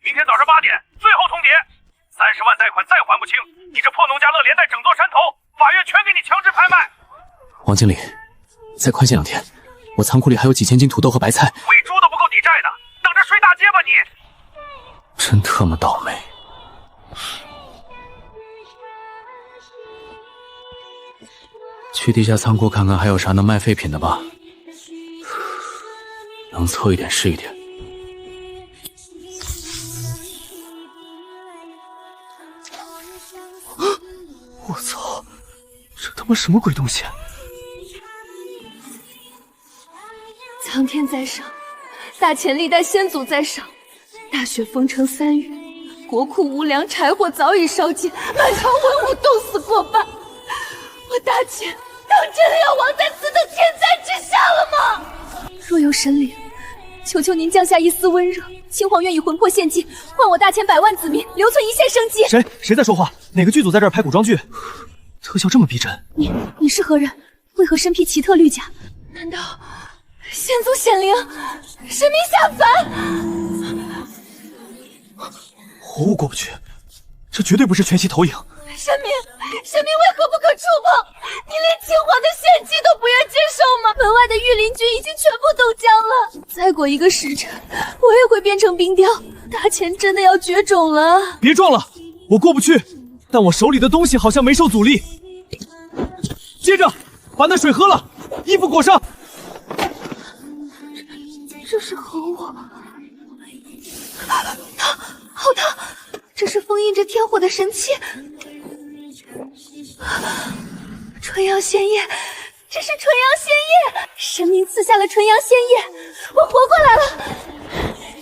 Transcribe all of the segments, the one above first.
明天早上8点最后通牒，30万贷款再还不清，你这破农家乐连带整座山头，法院全给你强制拍卖。王经理，再宽限2天，我仓库里还有几千斤土豆和白菜。喂猪都不够抵债的，等着睡大街吧你！真特么倒霉。去地下仓库看看还有啥能卖废品的吧，能凑一点是一点。我操，这他妈什么鬼东西？苍天在上，大钱历代先祖在上，大雪封城3月，国库无粮，柴火早已烧尽，满朝文武冻死过半。我大钱当真的要亡在此等天灾之下了吗？若有神灵，求求您降下一丝温热，青皇愿以魂魄献祭，换我大钱100万子民留存一线生机。谁在说话？哪个剧组在这儿拍古装剧？特效这么逼真？你是何人？为何身披奇特绿甲？难道先祖显灵，神明下凡？我过不去，这绝对不是全息投影。神明为何不可触碰？你连青皇的献祭都不愿接受吗？门外的御林军已经全部投降了，再过1个时辰，我也会变成冰雕。大钱真的要绝种了！别撞了，我过不去，但我手里的东西好像没受阻力。接着，把那水喝了，衣服裹上。这是何物？好烫！这是封印着天火的神器。纯阳仙液，这是纯阳仙液！神明赐下了纯阳仙液，我活过来了。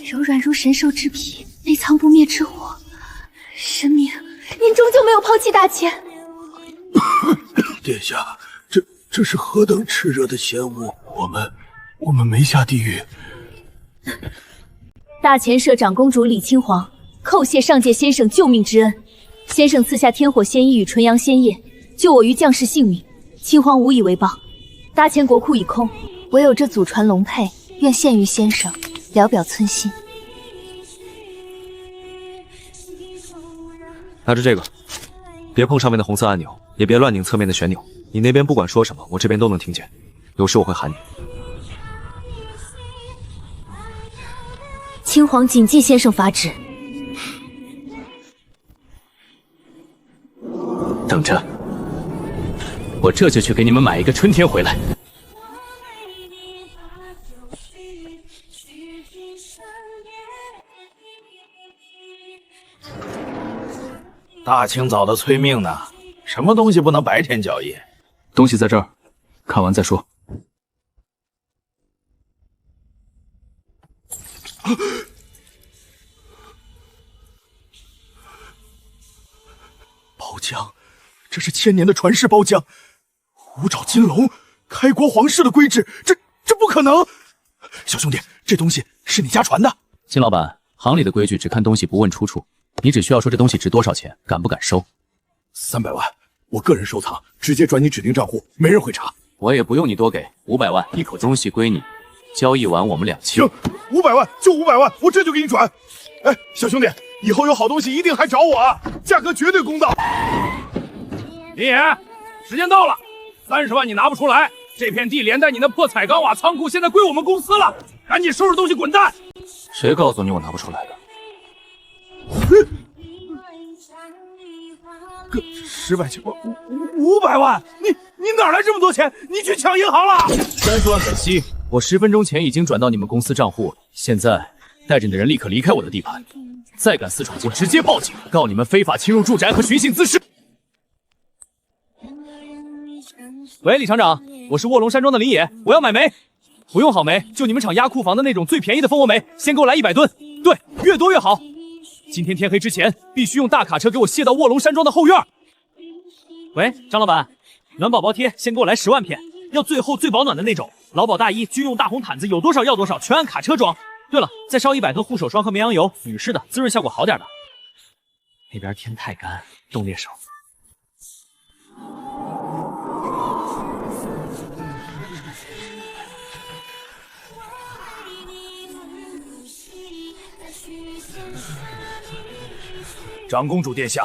柔软如神兽之皮，内藏不灭之火。神明，您终究没有抛弃大钱。殿下，这是何等炽热的仙物，我们没下地狱。大钱社长公主李清皇叩谢上界先生救命之恩，先生赐下天火仙衣与纯阳仙液，救我于将士性命，清皇无以为报。大钱国库已空，唯有这祖传龙佩，愿献于先生，聊表寸心。拿着这个，别碰上面的红色按钮，也别乱拧侧面的旋钮。你那边不管说什么，我这边都能听见。有事我会喊你。清皇谨记先生法旨。等着，我这就去给你们买一个春天回来。大清早的催命呢，什么东西不能白天交易？东西在这儿，看完再说。包浆，这是1000年的传世包浆，五爪金龙，开国皇室的规制，这不可能！小兄弟，这东西是你家传的？金老板，行里的规矩只看东西不问出处，你只需要说这东西值多少钱，敢不敢收？300万，我个人收藏，直接转你指定账户，没人会查。我也不用你多给，500万一口，东西归你，交易完我们2清。行，500万就500万，我这就给你转。哎，小兄弟，以后有好东西一定还找我啊，价格绝对公道。林野，时间到了，30万你拿不出来，这片地连带你那破彩钢瓦仓库现在归我们公司了，赶紧收拾东西滚蛋！谁告诉你我拿不出来的？10万500万，你哪来这么多钱？你去抢银行了？30万可惜，我10分钟前已经转到你们公司账户，现在带着你的人立刻离开我的地盘，再敢私闯，我直接报警，告你们非法侵入住宅和寻衅滋事。喂，李厂长，我是卧龙山庄的林野，我要买煤，不用好煤，就你们厂压库房的那种最便宜的蜂窝煤，先给我来100吨，对，越多越好。今天天黑之前，必须用大卡车给我卸到卧龙山庄的后院。喂，张老板，暖宝宝贴先给我来10万片，要最厚最保暖的那种。劳保大衣、军用大红毯子有多少要多少，全按卡车装。对了，再烧100盒护手霜和绵羊油，女士的，滋润效果好点的。那边天太干，冻裂手。长公主殿下，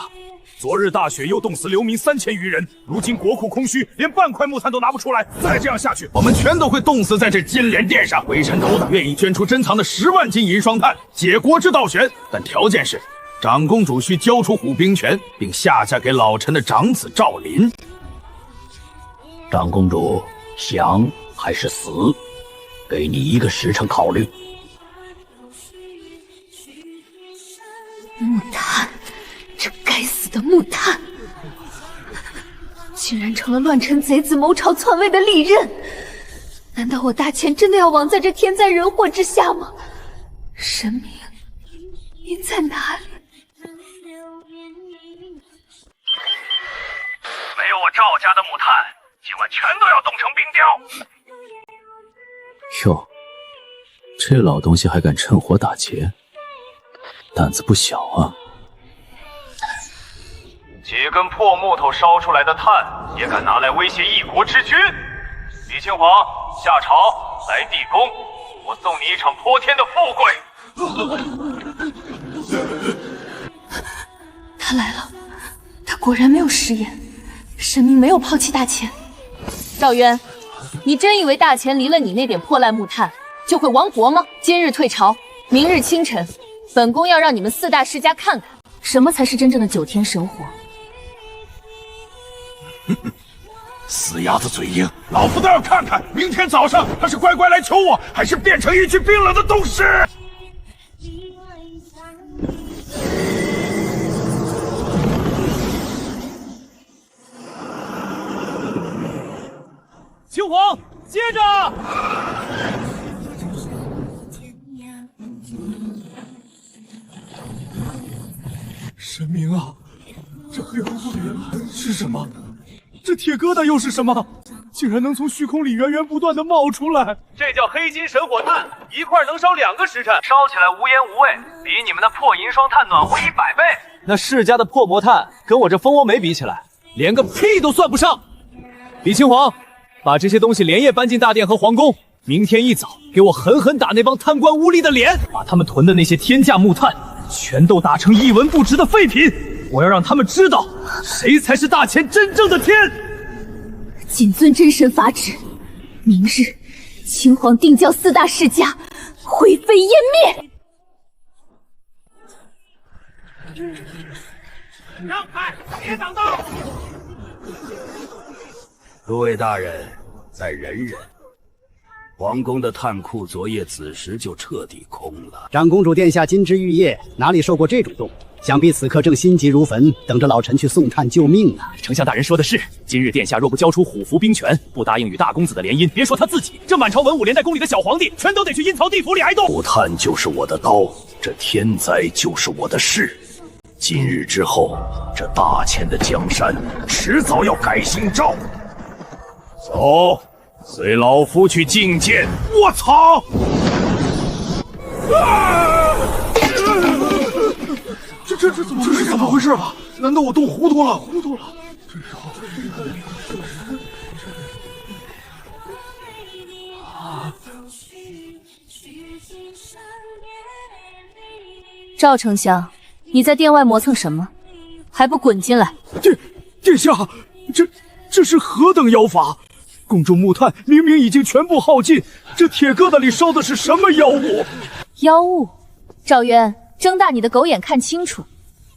昨日大雪又冻死流民3000余人，如今国库空虚，连半块木炭都拿不出来。再这样下去，我们全都会冻死在这金莲殿上。微臣头子愿意捐出珍藏的10万斤银霜炭，解国之倒悬，但条件是长公主需交出虎兵权，并下嫁给老臣的长子赵林。长公主想还是死？给你1个时辰考虑。木炭，这该死的木炭，竟然成了乱臣贼子谋朝篡位的利刃！难道我大钱真的要亡在这天灾人祸之下吗？神明，您在哪里？没有我赵家的木炭，今晚全都要冻成冰雕。哟，这老东西还敢趁火打劫，胆子不小啊！几根破木头烧出来的炭，也敢拿来威胁一国之君？李亲王，下朝来地宫，我送你一场泼天的富贵。他来了，他果然没有食言，神明没有抛弃大钱。赵渊，你真以为大钱离了你那点破烂木炭就会亡国吗？今日退朝，明日清晨，本宫要让你们4大世家看看，什么才是真正的9天神火。死鸭子嘴硬，老夫倒要看看，明天早上他是乖乖来求我，还是变成一具冰冷的冻尸。青黄，接着！神明啊，这黑乎乎的是什么？这铁疙瘩又是什么？竟然能从虚空里源源不断的冒出来！这叫黑金神火炭，一块能烧2个时辰，烧起来无烟无味，比你们的破银霜炭暖和100倍。那世家的破魔炭跟我这蜂窝煤比起来，连个屁都算不上。李青黄，把这些东西连夜搬进大殿和皇宫，明天一早给我狠狠打那帮贪官污吏的脸，把他们囤的那些天价木炭全都打成一文不值的废品。我要让他们知道，谁才是大钱真正的天。谨遵真神法旨，明日青黄定教4大世家灰飞烟灭。让开，别挡道！诸位大人，再忍忍。皇宫的炭库昨夜子时就彻底空了。长公主殿下金枝玉叶，哪里受过这种冻？想必此刻正心急如焚，等着老臣去送炭救命呢。丞相大人说的是，今日殿下若不交出虎符兵权，不答应与大公子的联姻，别说他自己，这满朝文武连带宫里的小皇帝，全都得去阴曹地府里挨冻。木炭就是我的刀，这天灾就是我的事。今日之后，这大钱的江山迟早要改姓赵。走，随老夫去觐见。我操！这怎么回事啊？难道我冻糊涂了？赵丞相，你在殿外磨蹭什么？还不滚进来！殿下，这是何等妖法？宫中木炭明明已经全部耗尽，这铁疙瘩里烧的是什么妖物？妖物？赵渊，睁大你的狗眼看清楚，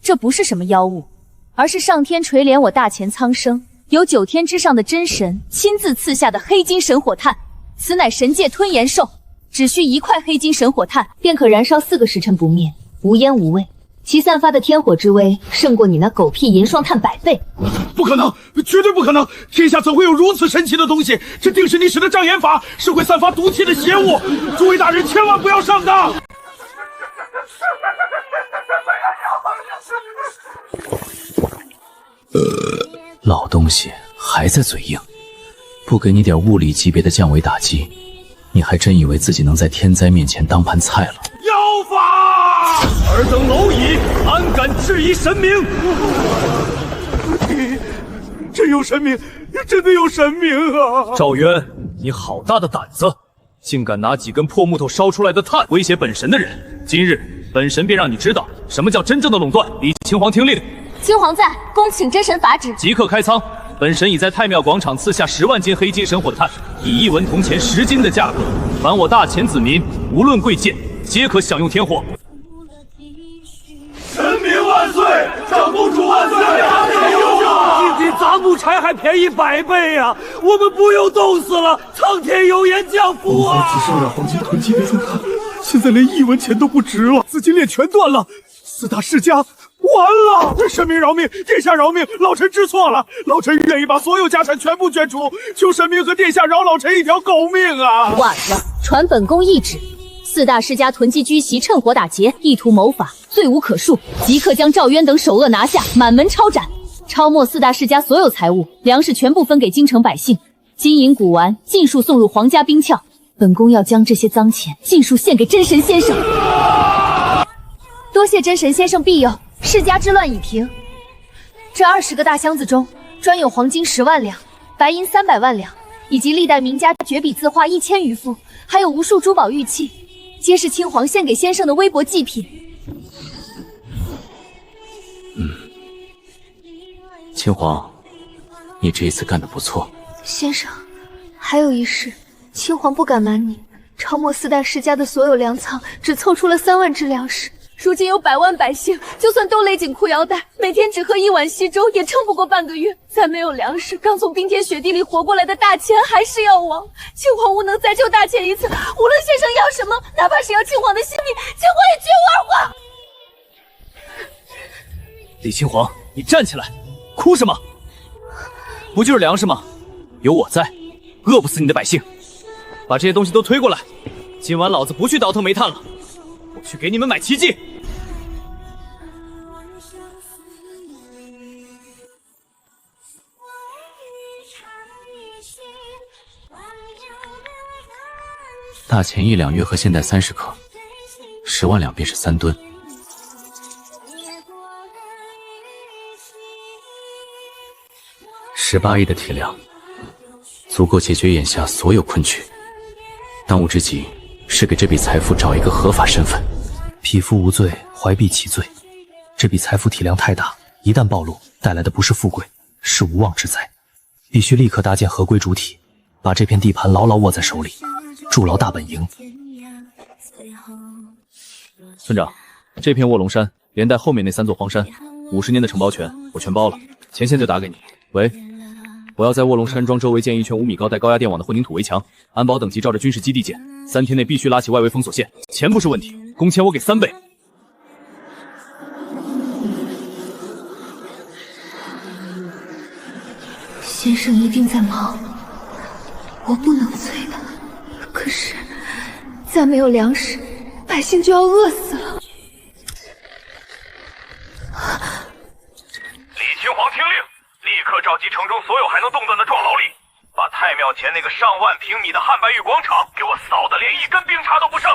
这不是什么妖物，而是上天垂怜我大钱苍生，由9天之上的真神亲自赐下的黑金神火炭。此乃神界吞炎兽，只需1块黑金神火炭，便可燃烧4个时辰不灭，无烟无味。其散发的天火之威，胜过你那狗屁银霜炭100倍。不可能，绝对不可能！天下怎会有如此神奇的东西？这定是你使的障眼法，是会散发毒气的邪物！诸位大人千万不要上当！老东西还在嘴硬，不给你点物理级别的降维打击，你还真以为自己能在天灾面前当盘菜了？妖法！尔等蝼蚁，安敢质疑神明？真有神明，真的有神明啊！赵渊，你好大的胆子，竟敢拿几根破木头烧出来的炭威胁本神的人！今日本神便让你知道什么叫真正的垄断。李青皇听令。青皇在，恭请真神法旨。即刻开仓。本神已在太庙广场赐下10万斤黑金神火炭，以1文铜钱10斤的价格，凡我大钱子民，无论贵贱，皆可享用天火。神明万岁！长公主万岁！这比杂木柴还便宜100倍呀！我们不用冻死了！苍天有眼降福啊！我只收2黄金囤积别墅炭，现在连1文钱都不值了，资金链全断了，4大世家完了！神明饶命，殿下饶命，老臣知错了，老臣愿意把所有家产全部捐出，求神明和殿下饶老臣一条狗命啊！晚了，传本宫懿旨。4大世家囤积居袭，趁火打劫，意图谋反，罪无可恕，即刻将赵渊等首恶拿下，满门抄斩，抄没4大世家所有财物，粮食全部分给京城百姓，金银古玩尽数送入皇家冰窖。本宫要将这些赃钱尽数献给真神先生。多谢真神先生庇佑，世家之乱已平。这20个大箱子中，专有黄金10万两，白银300万两，以及历代名家绝笔字画1000余幅，还有无数珠宝玉器。皆是青皇献给先生的微薄祭品。青皇，你这一次干得不错。先生，还有一事，青皇不敢瞒你，抄没4大世家的所有粮仓，只凑出了3万只粮食。如今有100万百姓，就算都勒紧裤腰带，每天只喝1碗稀粥，也撑不过半个月。再没有粮食，刚从冰天雪地里活过来的大钱还是要亡。青皇无能再救大钱一次，无论先生要什么，哪怕是要青皇的性命，青皇也绝无二话。李青皇，你站起来，哭什么？不就是粮食吗？有我在，饿不死你的百姓。把这些东西都推过来，今晚老子不去倒腾煤炭了，我去给你们买奇迹。大钱1两约合现代30克，10万两便是3吨。18亿的体量，足够解决眼下所有困局。当务之急是给这笔财富找一个合法身份。匹夫无罪，怀璧其罪。这笔财富体量太大，一旦暴露，带来的不是富贵，是无妄之灾。必须立刻搭建合规主体，把这片地盘牢牢握在手里，筑牢大本营。村长，这片卧龙山连带后面那3座荒山，50年的承包权我全包了，钱现在就打给你。喂，我要在卧龙山庄周围建一圈5米高带高压电网的混凝土围墙，安保等级照着军事基地建，3天内必须拉起外围封锁线。钱不是问题，工钱我给3倍。先生一定在忙，我不能催他。可是，再没有粮食，百姓就要饿死了。李青皇听令，立刻召集城中所有还能动弹的壮劳力，把太庙前那个上万平米的汉白玉广场给我扫得连一根冰碴都不剩。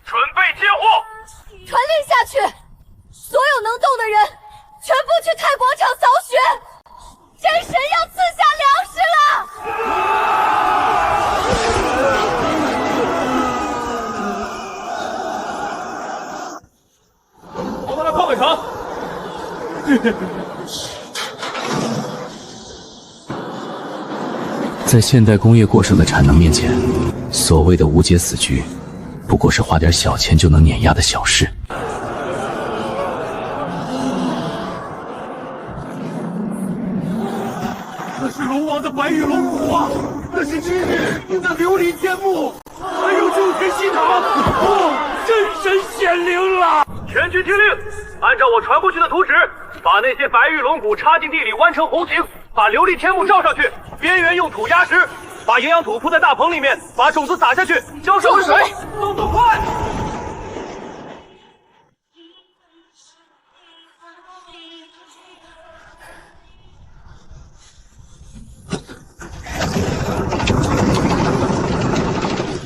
准备接货！传令下去，所有能动的人，全部去太广场扫雪。真神要赐下粮食了！我们来破北城。在现代工业过剩的产能面前，所谓的无解死局，不过是花点小钱就能碾压的小事。那是龙王的白玉龙骨啊！那是今日用的琉璃天幕，还有九天西堂，真神显灵了！全军听令，按照我传过去的图纸，把那些白玉龙骨插进地里，弯成弧形，把琉璃天幕罩上去，边缘用土压实，把营养土铺在大棚里面，把种子撒下去，浇水。动作快！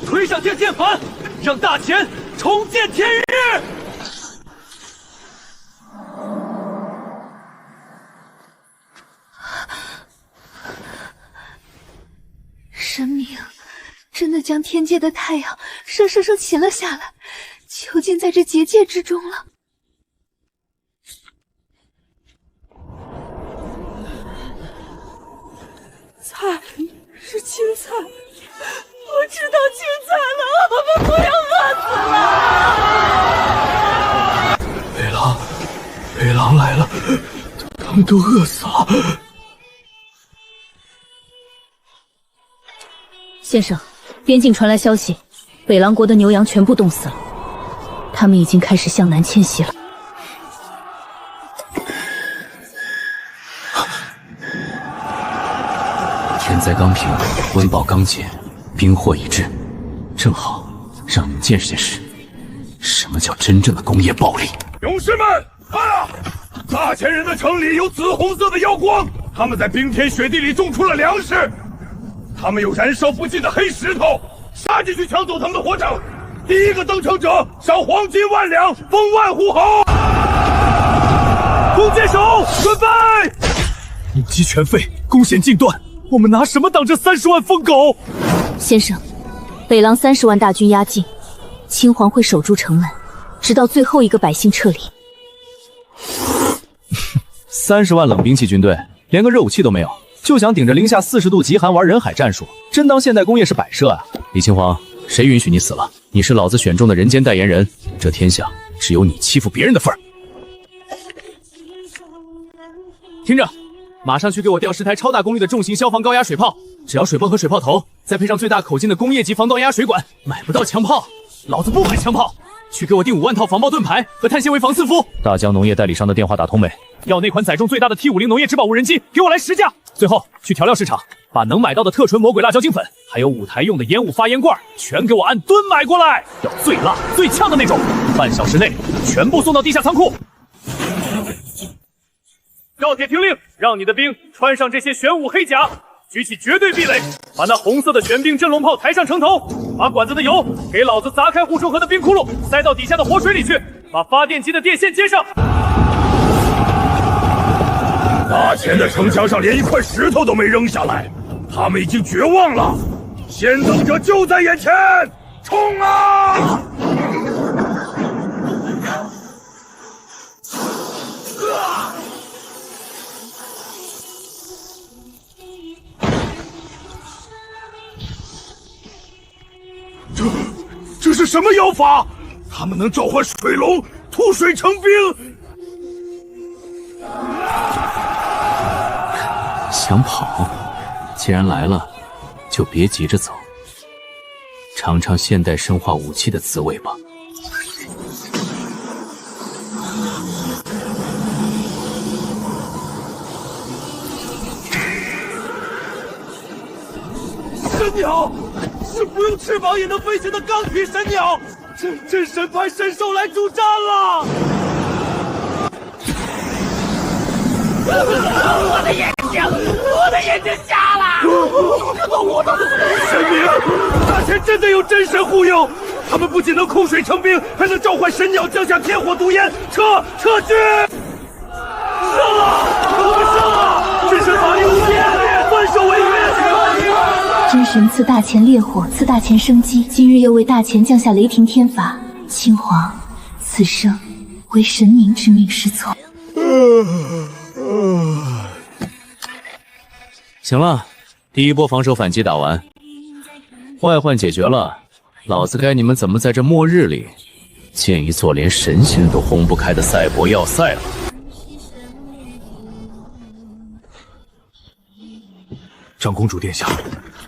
推上天键盘，让大钱重见天日！神明真的将天界的太阳生生起了下来，求求尽在这结界之中了。菜是青菜，我知道青菜了，我们不要饿死了。北狼来了，他们都饿死了。先生，边境传来消息，北狼国的牛羊全部冻死了，他们已经开始向南迁徙了。天灾刚平，温饱刚解，兵祸已至，正好让你们见识见识，什么叫真正的工业暴力。勇士们，看啊！大前人的城里有紫红色的耀光，他们在冰天雪地里种出了粮食。他们有燃烧不尽的黑石头，杀进去抢走他们的活城。第一个登城者赏黄金10000两，封万户侯。弓箭手，准备！物极全废，弓弦尽断，我们拿什么挡这30万疯狗？先生，北狼30万大军压境，青皇会守住城门，直到最后一个百姓撤离。30万冷兵器军队，连个热武器都没有，就想顶着零下40度极寒玩人海战术，真当现代工业是摆设啊？李青皇，谁允许你死了？你是老子选中的人间代言人，这天下只有你欺负别人的份儿。听着，马上去给我调10台超大功率的重型消防高压水炮，只要水泵和水炮头，再配上最大口径的工业级防盗压水管，买不到枪炮，老子不买枪炮。去给我订5万套防爆盾牌和碳纤维防刺肤。大疆农业代理商的电话打通没？要那款载重最大的 T50农业质保无人机，给我来10架。最后去调料市场，把能买到的特纯魔鬼辣椒精粉，还有5台用的烟雾发烟罐，全给我按吨买过来，要最辣最呛的那种。半小时内全部送到地下仓库。赵铁听令，让你的兵穿上这些玄武黑甲，举起绝对壁垒，把那红色的玄冰镇龙炮抬上城头，把管子的油给老子砸开护城河的冰窟窿，塞到底下的活水里去，把发电机的电线接上。大前的城墙上连一块石头都没扔下来，他们已经绝望了。先登者就在眼前，冲啊！这是什么妖法？他们能召唤水龙，吐水成冰。想跑？既然来了，就别急着走，尝尝现代生化武器的滋味吧。神鸟是不用翅膀也能飞行的钢体神鸟，真神派神兽来助战了！我的眼睛瞎了！神明，大前真的有真神护佑，他们不仅能控水成冰，还能召唤神鸟降下天火毒烟，撤去！胜了，我们胜了！真神法力无边，万兽为约！真神赐大前烈火，赐大前生机，今日又为大前降下雷霆天罚。青皇，此生为神明之命是错。行了，第一波防守反击打完，外患解决了，老子该你们怎么在这末日里建一座连神仙都轰不开的赛博要塞了。长公主殿下，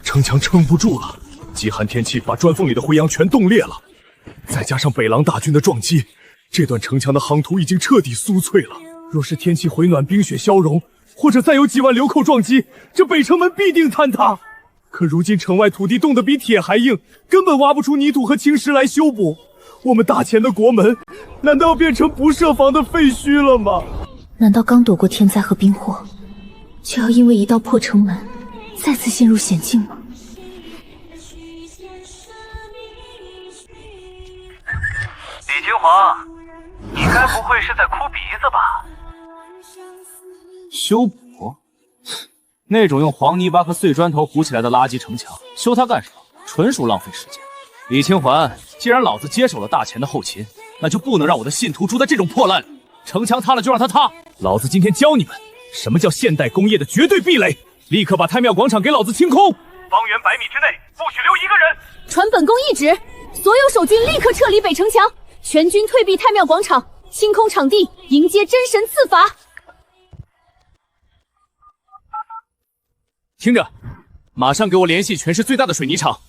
城墙撑不住了，极寒天气把砖缝里的灰烊全冻裂了，再加上北狼大军的撞击，这段城墙的夯土已经彻底酥脆了。若是天气回暖，冰雪消融，或者再有几万流寇撞击，这北城门必定坍塌。可如今城外土地冻得比铁还硬，根本挖不出泥土和青石来修补。我们大前的国门，难道要变成不设防的废墟了吗？难道刚躲过天灾和兵祸，就要因为一道破城门，再次陷入险境吗？李金黄，你该不会是在哭鼻子吧？修补？那种用黄泥巴和碎砖头糊起来的垃圾城墙，修它干什么？纯属浪费时间。李清环，既然老子接手了大前的后勤，那就不能让我的信徒住在这种破烂里。城墙塌了就让它塌，老子今天教你们什么叫现代工业的绝对壁垒！立刻把太庙广场给老子清空，方圆100米之内不许留一个人。传本宫懿旨，所有守军立刻撤离北城墙，全军退避太庙广场，清空场地，迎接真神赐法。听着，马上给我联系全市最大的水泥厂，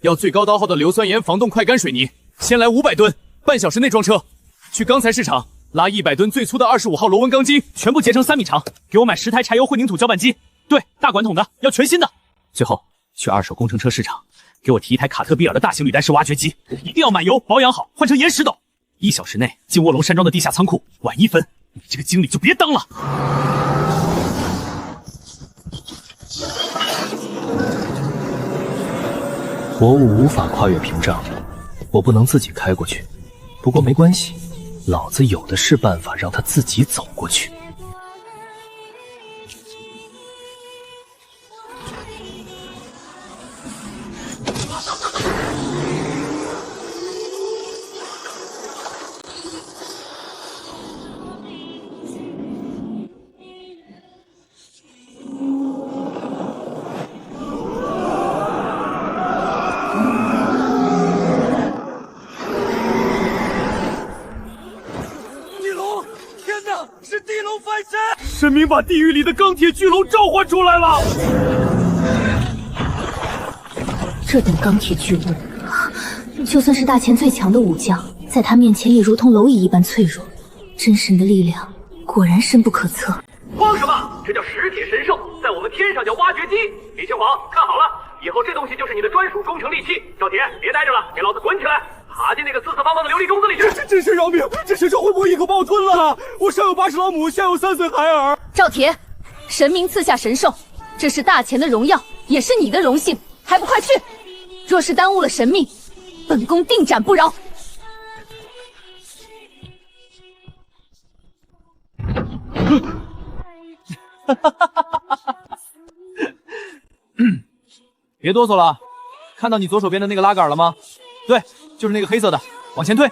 要最高刀号的硫酸盐防冻快干水泥，先来500吨，半小时内装车。去钢材市场拉100吨最粗的25号螺纹钢筋，全部截成3米长，给我买10台柴油混凝土搅拌机，对，大管筒的，要全新的。最后去二手工程车市场，给我提一台卡特比尔的大型履带式挖掘机，一定要满油保养好，换成岩石斗。1小时内进卧龙山庄的地下仓库，晚1分，你这个经理就别当了。活物无法跨越屏障，我不能自己开过去。不过没关系，老子有的是办法让他自己走过去。神明把地狱里的钢铁巨龙召唤出来了！这等钢铁巨龙，就算是大前最强的武将，在他面前也如同蝼蚁一般脆弱。真神的力量果然深不可测。慌什么？这叫石铁神兽，在我们天上叫挖掘机。李天皇，看好了，以后这东西就是你的专属工程利器。赵铁，别待着了，给老子滚起来！爬进那个四四方方的琉璃种子里去！真是饶命！这神兽会不会一口把我吞了？我上有8只老母，下有3岁孩儿。赵铁，神明赐下神兽，这是大钱的荣耀，也是你的荣幸，还不快去！若是耽误了神命，本宫定斩不饶！别哆嗦了，看到你左手边的那个拉杆了吗？对，就是那个黑色的，往前退。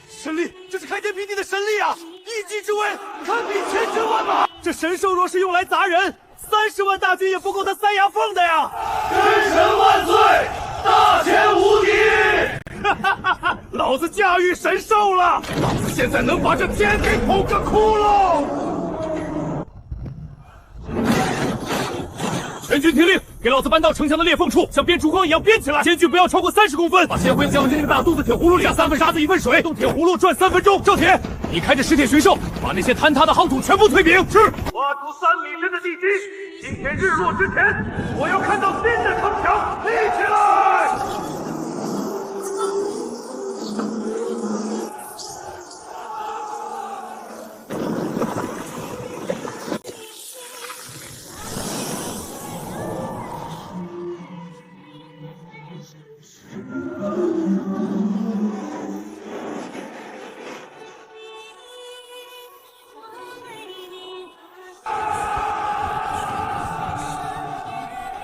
神力，这是开天辟地的神力啊！一击之威，堪比千军万马。这神兽若是用来砸人，30万大军也不够他塞牙缝的呀！真神万岁！大钱无敌！老子驾驭神兽了！老子现在能把这天给捅个窟窿！全军听令，给老子搬到城墙的裂缝处，像编烛光一样编起来，间距不要超过30公分。把鲜灰浇进那个大肚子铁葫芦里，加3份沙子1份水，用铁葫芦转3分钟。赵铁，你开着石铁巡狩，把那些坍塌的夯土全部推平。是。挖出3米深的地基，今天日落之前，我要看到新的城墙立起来。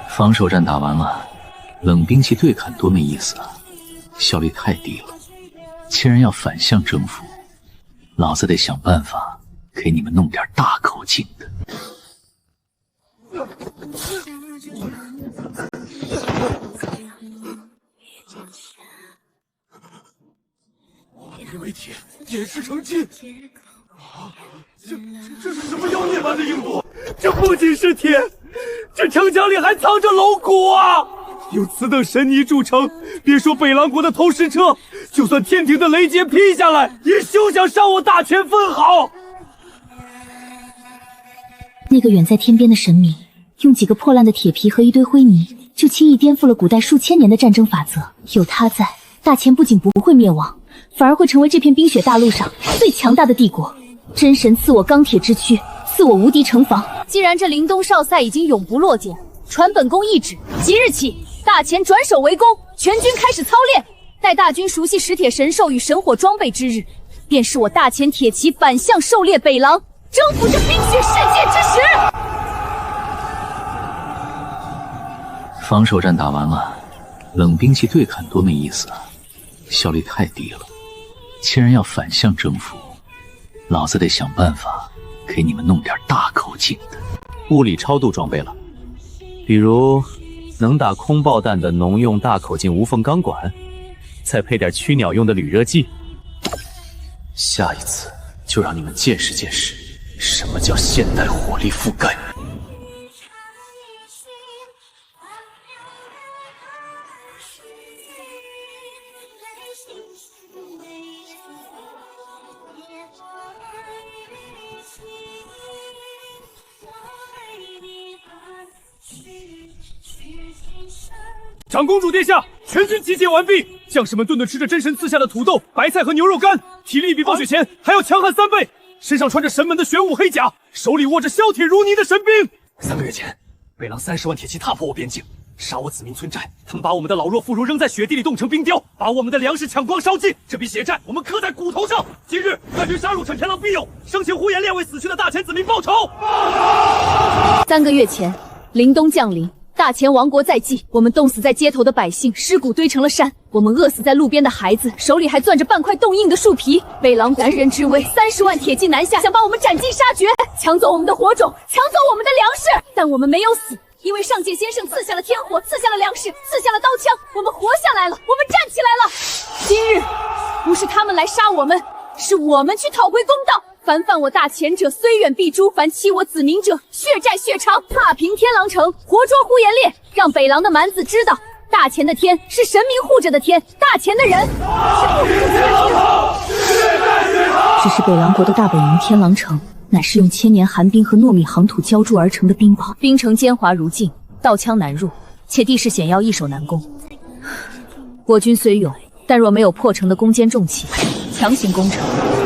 防守战打完了，冷兵器对砍多没意思啊，效率太低了。既然要反向征服，老子得想办法给你们弄点大口径的。因为铁点石成金啊！这是什么妖孽般的硬度？这不仅是铁，这城墙里还藏着龙骨啊！有此等神泥铸成，别说北狼国的投石车，就算天庭的雷劫劈下来，也休想伤我大权分毫。那个远在天边的神明，用几个破烂的铁皮和一堆灰泥，就轻易颠覆了古代数千年的战争法则。有他在，大钱不仅不会灭亡，反而会成为这片冰雪大陆上最强大的帝国。真神赐我钢铁之躯，赐我无敌城防。既然这林东少赛已经永不落剑，传本宫懿旨，即日起，大钱转守为攻，全军开始操练。待大军熟悉石铁神兽与神火装备之日，便是我大前铁骑反向狩猎北狼，征服这冰雪世界之时。防守战打完了，冷兵器对砍多没意思啊，效率太低了。既然要反向征服，老子得想办法给你们弄点大口径的。物理超度装备了，比如能打空爆弹的农用大口径无缝钢管，再配点驱鸟用的旅热剂。下一次就让你们见识见识什么叫现代火力覆盖。长公主殿下，全军集结完毕，将士们顿顿吃着真神赐下的土豆、白菜和牛肉干，体力比暴雪前还要强悍3倍，身上穿着神门的玄武黑甲，手里握着削铁如泥的神兵。3个月前，北狼30万铁骑踏破我边境，杀我子民村寨，他们把我们的老弱妇孺扔在雪地里冻成冰雕，把我们的粮食抢光烧尽，这笔血债我们刻在骨头上。今日大军杀入陈天狼庇佑，生前胡言烈为死去的大前子民报仇。3个月前，凛冬降临，大前王国在即，我们冻死在街头的百姓，尸骨堆成了山；我们饿死在路边的孩子，手里还攥着半块冻硬的树皮。北狼男人之威，30万铁骑南下，想把我们斩尽杀绝，抢走我们的火种，抢走我们的粮食。但我们没有死，因为上界先生赐下了天火，赐下了粮食，赐下了刀枪，我们活下来了，我们站起来了。今日不是他们来杀我们，是我们去讨回公道。凡犯我大前者，虽远必诛；凡欺我子民者，血债血偿。踏平天狼城，活捉呼延烈，让北狼的蛮子知道，大前的天是神明护着的天，大前的人是不服气的天。只是北狼国的大本营天狼城，乃是用千年寒冰和糯米夯土浇筑而成的冰堡，冰城坚滑如镜，道枪难入，且地势险要，易守难攻。国军虽勇，但若没有破城的攻坚重器，强行攻城，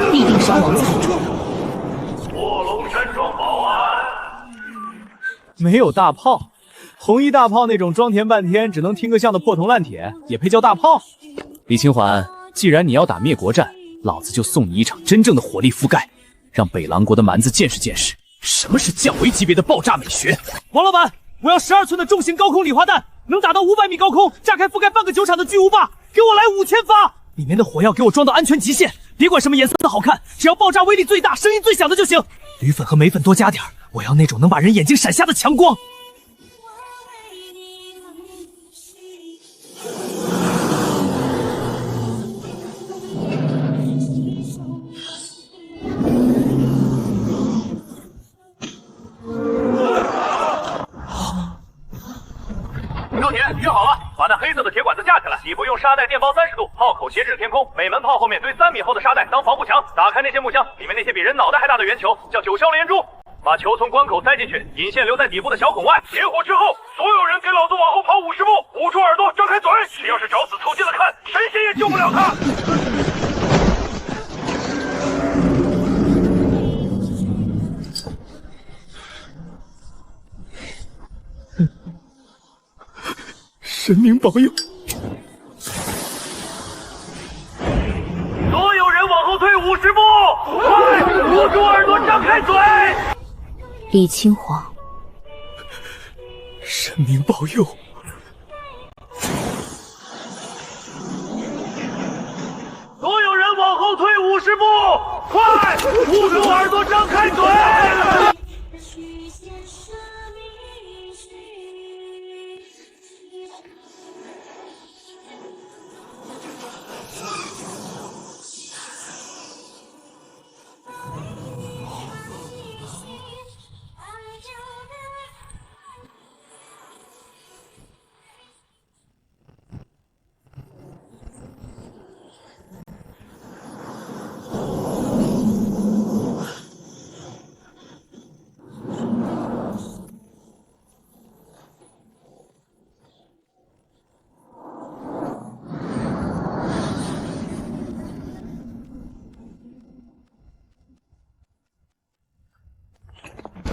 必定伤亡惨重。卧龙山庄保安，没有大炮，红衣大炮那种装填半天只能听个像的破铜烂铁，也配叫大炮？李清环，既然你要打灭国战，老子就送你一场真正的火力覆盖，让北狼国的蛮子见识见识什么是降维级别的爆炸美学。王老板，我要12寸的重型高空礼花弹，能打到500米高空，炸开覆盖半个酒场的巨无霸，给我来5000发！里面的火药给我装到安全极限，别管什么颜色好看，只要爆炸威力最大、声音最响的就行。铝粉和镁粉多加点，我要那种能把人眼睛闪瞎的强光。高铁约好了，把那黑色的铁管子架起来，底部用沙袋电包30度，炮口斜指天空，每门炮后面堆3米厚的沙袋当防护墙。打开那些木箱，里面那些比人脑袋还大的圆球叫九霄连珠，把球从关口塞进去，引线留在底部的小孔外。点火之后，所有人给老子往后跑50步，捂住耳朵，张开嘴。谁要是找死凑近了看，神仙也救不了他。神明保佑！所有人往后退50步，快，捂住耳朵，张开嘴。李清皇，神明保佑！所有人往后退50步，快，捂住耳朵，张开嘴。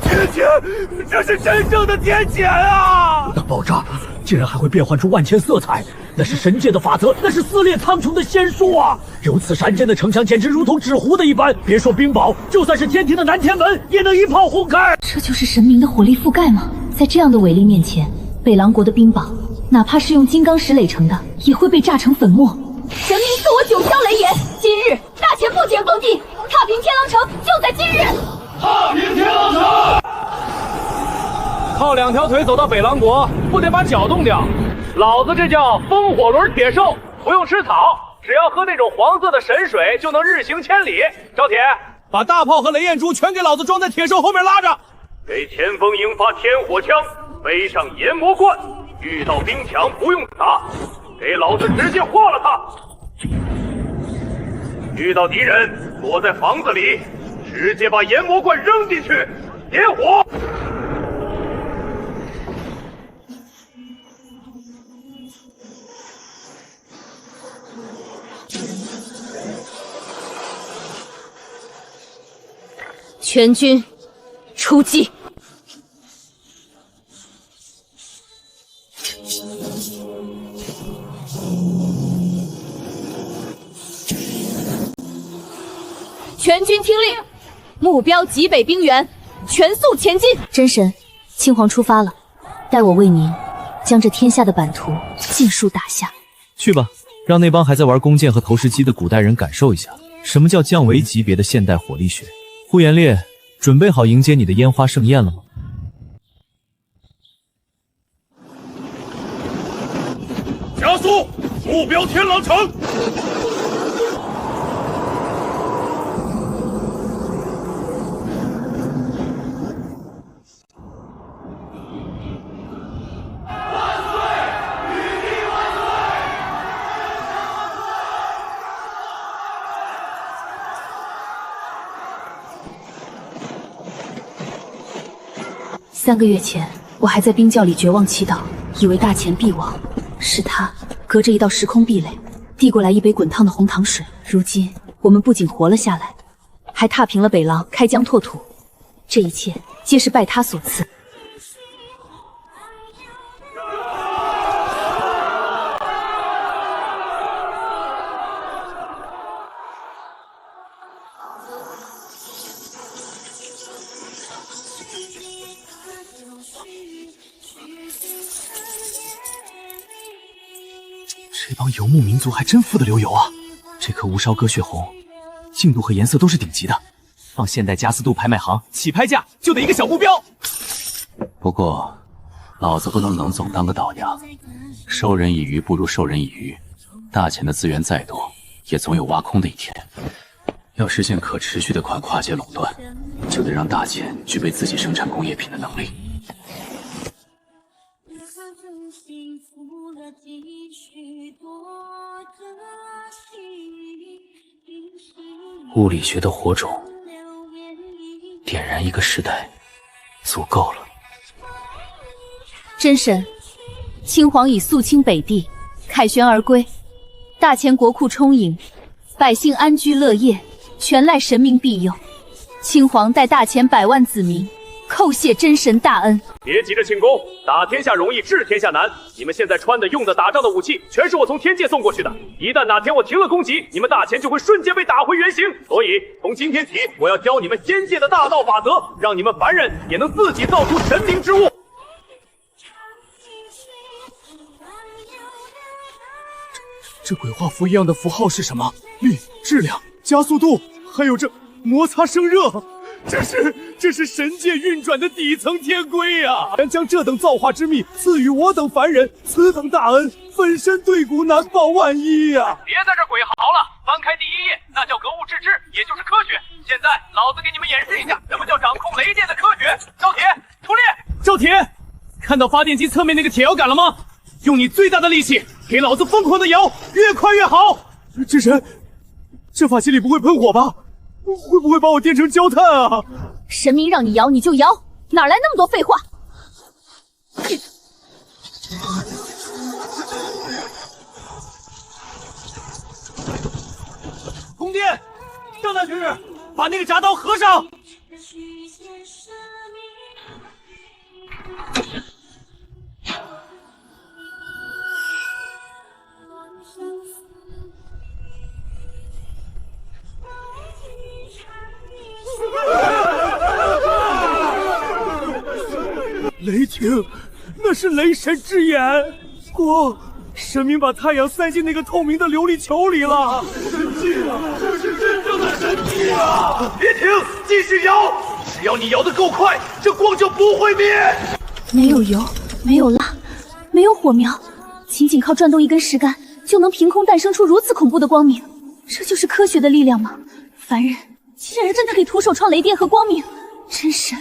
天谴，这是真正的天谴啊！大爆炸，竟然还会变换出万千色彩，那是神界的法则，那是撕裂苍穹的仙术啊！如此山镇的城墙简直如同纸糊的一般，别说冰雹，就算是天庭的南天门也能一炮轰开。这就是神明的火力覆盖吗？在这样的伟力面前，北狼国的冰雹，哪怕是用金刚石垒成的，也会被炸成粉末。神明赐我九霄雷眼，今日大前不减封地，踏平天狼城就在今日。踏平天狼城！靠2条腿走到北狼国，不得把脚冻掉？老子这叫风火轮铁兽，不用吃草，只要喝那种黄色的神水，就能日行千里。赵铁，把大炮和雷焰珠全给老子装在铁兽后面拉着。给前锋营发天火枪，背上炎魔冠，遇到兵强不用打，给老子直接化了他。遇到敌人躲在房子里，直接把炎魔冠扔进去，点火。全军出击！全军听令，目标极北冰原，全速前进！真神，青黄出发了，待我为您将这天下的版图尽数打下。去吧，让那帮还在玩弓箭和投石机的古代人感受一下什么叫降维级别的现代火力学。呼延烈，准备好迎接你的烟花盛宴了吗？加速，目标天狼城。3个月前，我还在冰窖里绝望祈祷，以为大前必亡。是他隔着一道时空壁垒，递过来一杯滚烫的红糖水。如今，我们不仅活了下来，还踏平了北狼，开疆拓土。这一切皆是拜他所赐。这帮游牧民族还真富得流油啊！这颗无烧鸽血红，净度和颜色都是顶级的，放现代加斯度拍卖行起拍价就得一个小目标。不过，老子不能冷总当个导娘，授人以鱼不如授人以渔。大钱的资源再多，也总有挖空的一天。要实现可持续的跨界垄断，就得让大钱具备自己生产工业品的能力。物理学的火种，点燃一个时代，足够了。真神，青黄已肃清北地，凯旋而归，大前国库充盈，百姓安居乐业，全赖神明庇佑。青黄代大前100万子民叩谢真神大恩。别急着庆功，打天下容易治天下难。你们现在穿的、用的、打仗的武器，全是我从天界送过去的。一旦哪天我停了攻击，你们大钱就会瞬间被打回原形。所以从今天起，我要教你们仙界的大道法则，让你们凡人也能自己造出神明之物。这鬼画符一样的符号是什么？力、质量、加速度，还有这摩擦生热。这是神界运转的底层天规啊！将这等造化之秘赐予我等凡人，此等大恩，粉身对骨，难保万一呀！别在这鬼嚎了，翻开第1页，那叫格物致知，也就是科学。现在老子给你们演示一下什么叫掌控雷电的科学。赵铁，出列！赵铁，看到发电机侧面那个铁摇杆了吗？用你最大的力气，给老子疯狂的摇，越快越好！真神，这法器里不会喷火吧？会不会把我电成焦炭啊？神明让你摇你就摇，哪来那么多废话？通电，上那去，把那个闸刀合上。雷霆，那是雷神之眼。光，神明把太阳塞进那个透明的琉璃球里了。神迹啊！这是真正的神迹啊！别停，继续摇，只要你摇得够快，这光就不会灭。没有油，没有蜡，没有火苗，仅仅靠转动一根石杆，就能凭空诞生出如此恐怖的光明。这就是科学的力量吗？凡人竟然真的可以徒手创雷电和光明，真神！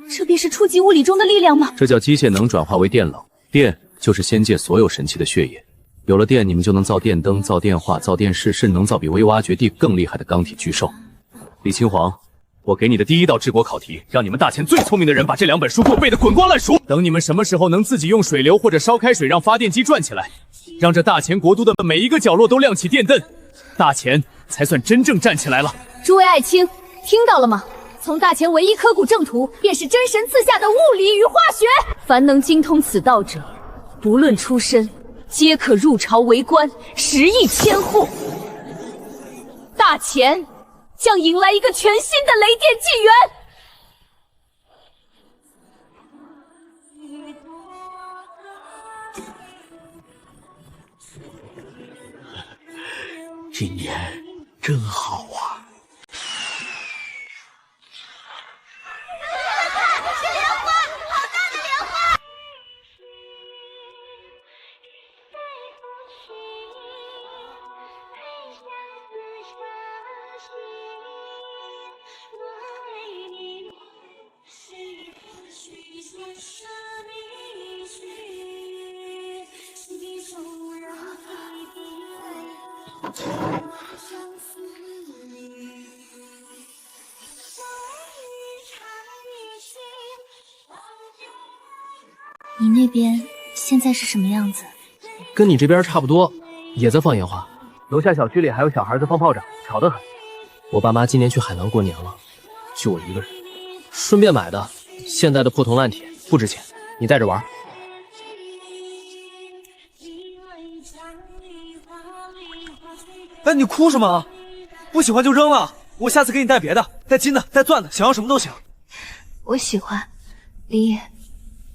这便是初级物理中的力量吗？这叫机械能转化为电冷，电就是仙界所有神器的血液。有了电，你们就能造电灯、造电话、造电视，甚至能造比微挖掘地更厉害的钢铁巨兽。李青黄，我给你的第一道治国考题，让你们大前最聪明的人把这2本书给我背得滚瓜烂熟。等你们什么时候能自己用水流或者烧开水让发电机转起来，让这大前国都的每一个角落都亮起电灯，大前才算真正站起来了。诸位爱卿，听到了吗？从大前唯一刻苦正途，便是真神赐下的物理与化学。凡能精通此道者，不论出身，皆可入朝为官，食邑千户。大前将迎来一个全新的雷电纪元。今年真好啊！是莲花，好大的莲花！你那边现在是什么样子？跟你这边差不多，也在放烟花。楼下小区里还有小孩在放炮仗，吵得很。我爸妈今年去海南过年了，就我一个人，顺便买的。现在的破铜烂铁不值钱，你带着玩。哎，你哭什么？不喜欢就扔了，我下次给你带别的，带金的，带钻的，想要什么都行。我喜欢，林野，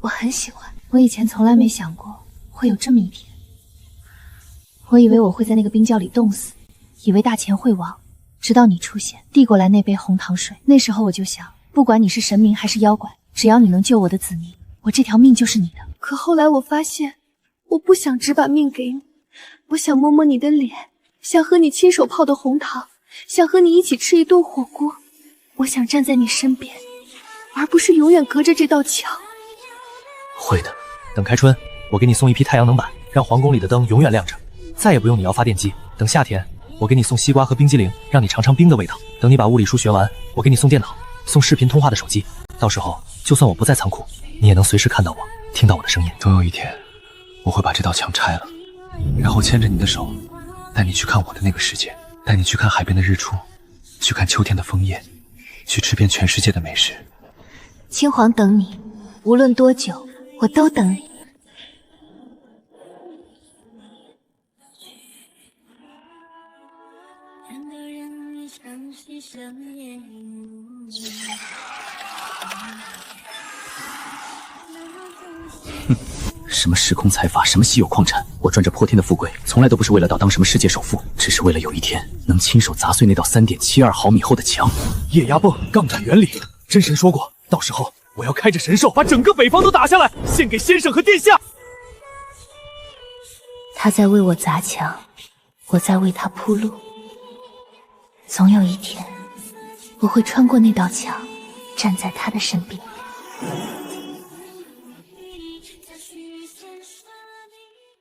我很喜欢。我以前从来没想过会有这么一天。我以为我会在那个冰窖里冻死，以为大钱会亡，直到你出现，递过来那杯红糖水。那时候我就想，不管你是神明还是妖怪，只要你能救我的子民，我这条命就是你的。可后来我发现，我不想只把命给你，我想摸摸你的脸，想喝你亲手泡的红糖，想和你一起吃一顿火锅。我想站在你身边，而不是永远隔着这道墙。会的，等开春，我给你送一批太阳能板，让皇宫里的灯永远亮着，再也不用你摇发电机。等夏天，我给你送西瓜和冰激凌，让你尝尝冰的味道。等你把物理书学完，我给你送电脑，送视频通话的手机。到时候，就算我不在仓库，你也能随时看到我，听到我的声音。总有一天，我会把这道墙拆了，然后牵着你的手，带你去看我的那个世界，带你去看海边的日出，去看秋天的枫叶，去吃遍全世界的美食。青黄等你，无论多久，我都等你。哼，什么时空财阀，什么稀有矿产，我赚着破天的富贵，从来都不是为了当什么世界首富，只是为了有一天能亲手砸碎那道3.72毫米厚的墙。液压泵杠杆原理，真神说过，到时候我要开着神兽把整个北方都打下来，献给先生和殿下。他在为我砸墙，我在为他铺路。总有一天，我会穿过那道墙，站在他的身边。